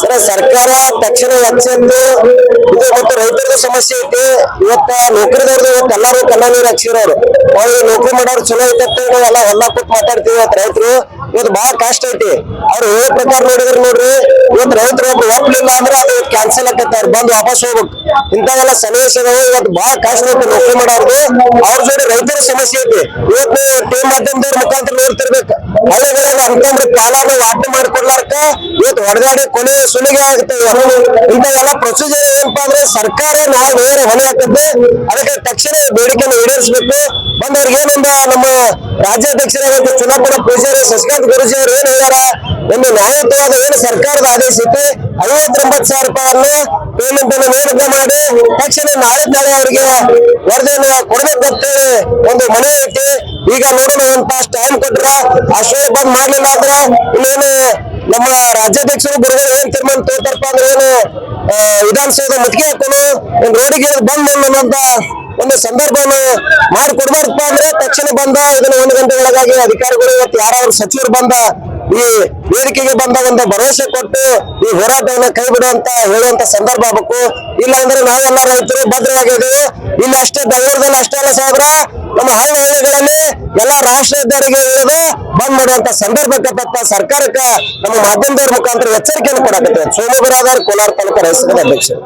ಸರ ಸರ್ಕಾರ ತಕ್ಷಣ ಎಚ್ಚೆತ್ತು ಇದು ಮತ್ತು ರೈತರಿಗೂ ಸಮಸ್ಯೆ ಐತಿ. ಇವತ್ತ ನೌಕರಿದವ್ರದ್ದು ಇವತ್ತು ಎಲ್ಲಾರು ಕಣ್ಣ ನೀರು ಹಚ್ಚಿರೋರು ಅವ್ರಿಗೆ ನೌಕರಿ ಮಾಡೋರು ಚಲೋ ಐತಂತ ಎಲ್ಲ ಹೊಲ ಕೂತ್ ಮಾತಾಡ್ತೀವಿ. ಇವತ್ತು ರೈತರು ಇವತ್ತು ಬಹಳ ಕಷ್ಟ ಐತಿ. ಅವ್ರು ಹೇಳೋ ಪ್ರಕಾರ ನೋಡಿದ್ರೆ ನೋಡ್ರಿ, ಇವತ್ತು ರೈತರು ಒಬ್ರು ಒಪ್ಲಿಲ್ಲ ಅಂದ್ರೆ ಅದು ಕ್ಯಾನ್ಸಲ್ ಆಕೈತೆ, ಅವ್ರು ಬಂದು ವಾಪಸ್ ಹೋಗ್ಬೇಕು. ಇಂಥವೆಲ್ಲ ಸನ್ನಿವೇಶಗಳು ಇವತ್ತು ಬಹಳ ಕಷ್ಟ ಐತಿ ನೌಕರಿ ಮಾಡೋರ್ದು. ಅವ್ರ ಜೋಡಿ ರೈತರ ಸಮಸ್ಯೆ ಐತಿ. ಇವತ್ತು ಟಿವಿ ಮಾಧ್ಯಮದವ್ರ ಮುಖಾಂತರ ನೋಡ್ತಿರ್ಬೇಕು, ಹಳ್ಳಿಗಳಲ್ಲಿ ಅಂತಂದ್ರೆ ಕಾಲನ ವಾಪಿ ಮಾಡಿಕೊಡ್ಲಾರ್ಕ ಇವತ್ತು ಹೊಡೆದಾಡಿ ಕೊನೆ ಸುಲಿಗೆ ಆಗುತ್ತೆ. ಇಂಥವೆಲ್ಲ ಪ್ರೊಸೀಜರ್ ಏನಪ್ಪಾ ಅಂದ್ರೆ ಸರ್ಕಾರ ನಾವು ನೇರ ಹೊಣೆ ಹಾಕುತ್ತೆ. ಅದಕ್ಕೆ ತಕ್ಷಣ ಬೇಡಿಕೆಯನ್ನು ಈಡೇರಿಸಬೇಕು. ಬಂದವ್ರಿಗೆ ಏನೊಂದ ನಮ್ಮ ರಾಜ್ಯಾಧ್ಯಕ್ಷರಾದ ಚುನಾವಣಾ ಪೂಜಾರಿ ಶಶಿಕಾಂತ್ ಗುರೂಜಿ ಅವರು ಏನ್ ಹೇಳ್ಯಾರ, ಒಂದು ನ್ಯಾಯಯುತವಾದ ಏನು ಸರ್ಕಾರದ ಆದೇಶ ಐತಿ 59,000 ರೂಪಾಯಿಯನ್ನು ಪೇಮೆಂಟ್ ಅನ್ನು ನೇಮಕ ಮಾಡಿ ತಕ್ಷಣ ನಾಳೆ ಅವರಿಗೆ ವರದಿಯನ್ನು ಕೊಡ್ಬೇಕಂತೇಳಿ ಒಂದು ಮನೆ ಐತಿ. ಈಗ ನೋಡೋಣ ಅಂತ ಟೈಮ್ ಕೊಟ್ರ ಅಷ್ಟೇ ಬಂದ್ ಮಾಡ್ಲಿಲ್ಲ ಅಂದ್ರ ಇನ್ನೇನು ನಮ್ಮ ರಾಜ್ಯಾಧ್ಯಕ್ಷರು ಗುರುಗಳು ಏನ್ ತೀರ್ಮಾನ ತೋತಾರಪ್ಪ ಅಂದ್ರೆ ಏನು ವಿಧಾನಸೌಧ ಮುತ್ತಿಗೆ ಹಾಕೋನು ಒಂದು ರೋಡಿಗೆ ಬಂದ್ ಮಾಡೋಣ ಒಂದು ಸಂದರ್ಭವನ್ನು ಮಾಡಿಕೊಡ್ಬಾರ್ದಪ್ಪ ಅಂದ್ರೆ ತಕ್ಷಣ ಬಂದ ಇದನ್ನ 1 ಗಂಟೆ ಒಳಗಾಗಿ ಅಧಿಕಾರಿಗಳು ಇವತ್ತು ಯಾರಾದ್ರೂ ಸಚಿವರು ಬಂದ ಈ ವೇದಿಕೆಗೆ ಬಂದ ಒಂದು ಭರವಸೆ ಕೊಟ್ಟು ಈ ಹೋರಾಟವನ್ನು ಕೈ ಬಿಡುವಂತ ಹೇಳುವಂತ ಸಂದರ್ಭ ಆಗಬೇಕು. ಇಲ್ಲ ಅಂದ್ರೆ ನಾವೆಲ್ಲ ರೈತರು ಭದ್ರವಾಗಿದ್ದೇವೆ. ಇಲ್ಲಿ ಅಷ್ಟೇ ಬೆಂಗಳೂರಲ್ಲಿ ಅಷ್ಟೇ ಅಲ್ಲ ಸಾಹೇಬ್ರ, ನಮ್ಮ ಹಳ್ಳಿಗಳಲ್ಲಿ ಎಲ್ಲಾ ರಾಷ್ಟ್ರ ಹೆದ್ದಾರಿಗೆ ಇಳಿದು ಬಂದ್ ಮಾಡುವಂತ ಸಂದರ್ಭಕ್ಕೆ ಸರ್ಕಾರಕ್ಕೆ ನಮ್ಮ ಮಾಧ್ಯಮದವ್ರ ಮುಖಾಂತರ ಎಚ್ಚರಿಕೆಯನ್ನು ಕೊಡಾಕತ್ತೆ. ಸೋಮಗುರಾದಾರ್ ಕೋಲಾರ ತಾಲೂಕು ರೈತ ಸಂಘದ ಅಧ್ಯಕ್ಷರು.